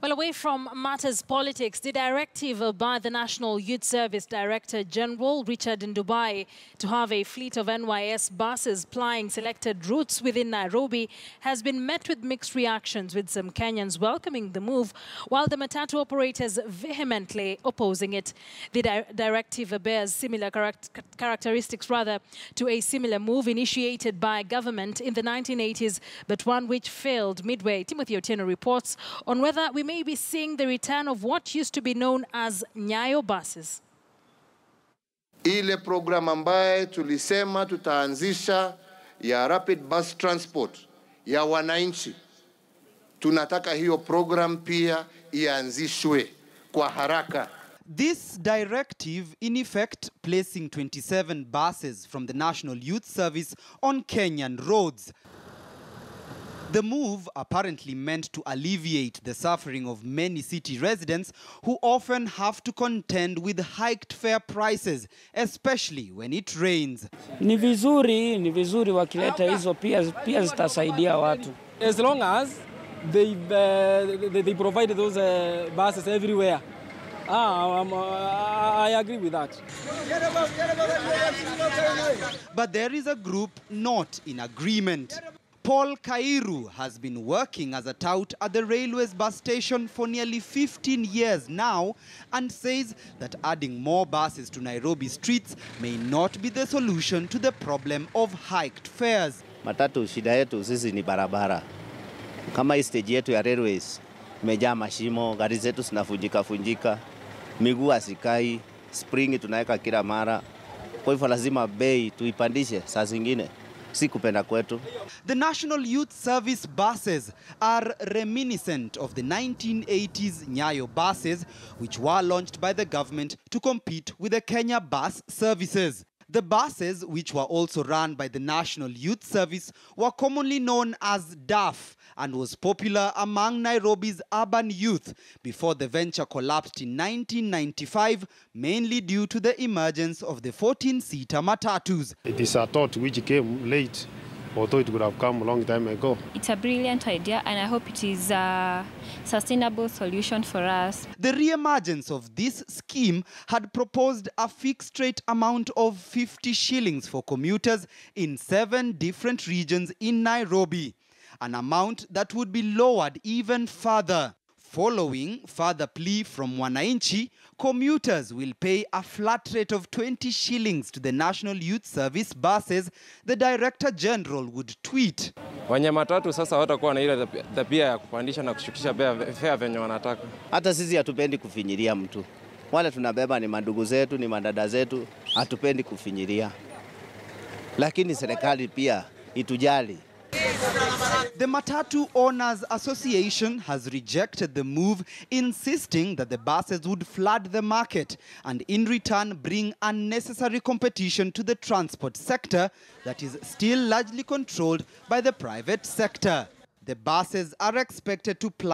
Well, away from matters politics, the directive by the National Youth Service Director General Richard Ndubai to have a fleet of NYS buses plying selected routes within Nairobi has been met with mixed reactions, with some Kenyans welcoming the move, while the Matatu operators vehemently opposing it. The directive bears similar characteristics to a similar move initiated by government in the 1980s, but one which failed midway. Timothy Otieno reports on whether we may be seeing the return of what used to be known as Nyayo buses. Ile program ambaye tulisema tutaanzisha ya rapid bus transport ya wananchi, tunataka hiyo program pia ianzishwe kwa haraka. This directive, in effect, placing 27 buses from the National Youth Service on Kenyan roads. The move apparently meant to alleviate the suffering of many city residents who often have to contend with hiked fare prices, especially when it rains. Ni vizuri wakileta hizo pia zitasaidia watu. As long as they provide those buses everywhere. I agree with that. But there is a group not in agreement. Paul Kairu has been working as a tout at the railways bus station for nearly 15 years now and says that adding more buses to Nairobi streets may not be the solution to the problem of hiked fares. Matatu shida yetu sisi ni barabara. Kama hii stage yetu ya railways imejaa mashimo, gari zetu zinafunjika, miguu hasikai, spring tunaweka kila mara. Kwa hivyo lazima bei tuipandishe saa zingine. The National Youth Service buses are reminiscent of the 1980s Nyayo buses, which were launched by the government to compete with the Kenya bus services. The buses, which were also run by the National Youth Service, were commonly known as DAF and was popular among Nairobi's urban youth before the venture collapsed in 1995, mainly due to the emergence of the 14-seater Matatus. It is a thought which came late, although it would have come a long time ago. It's a brilliant idea, and I hope it is a sustainable solution for us. The re-emergence of this scheme had proposed a fixed rate amount of 50 shillings for commuters in 7 different regions in Nairobi, an amount that would be lowered even further. Following further plea from Wananchi, commuters will pay a flat rate of 20 shillings to the National Youth Service buses, the Director General would tweet. Wenye matatu sasa watakuwa na ile tabia ya kupandisha na kushukisha fare venye wanataka. Hata sisi hatupendi kufinyiria mtu. Wale tunabeba ni mandugu zetu, ni madada zetu, hatupendi kufinyiria. Lakini serikali pia itujali. The Matatu Owners Association has rejected the move, insisting that the buses would flood the market and in return bring unnecessary competition to the transport sector that is still largely controlled by the private sector. The buses are expected to ply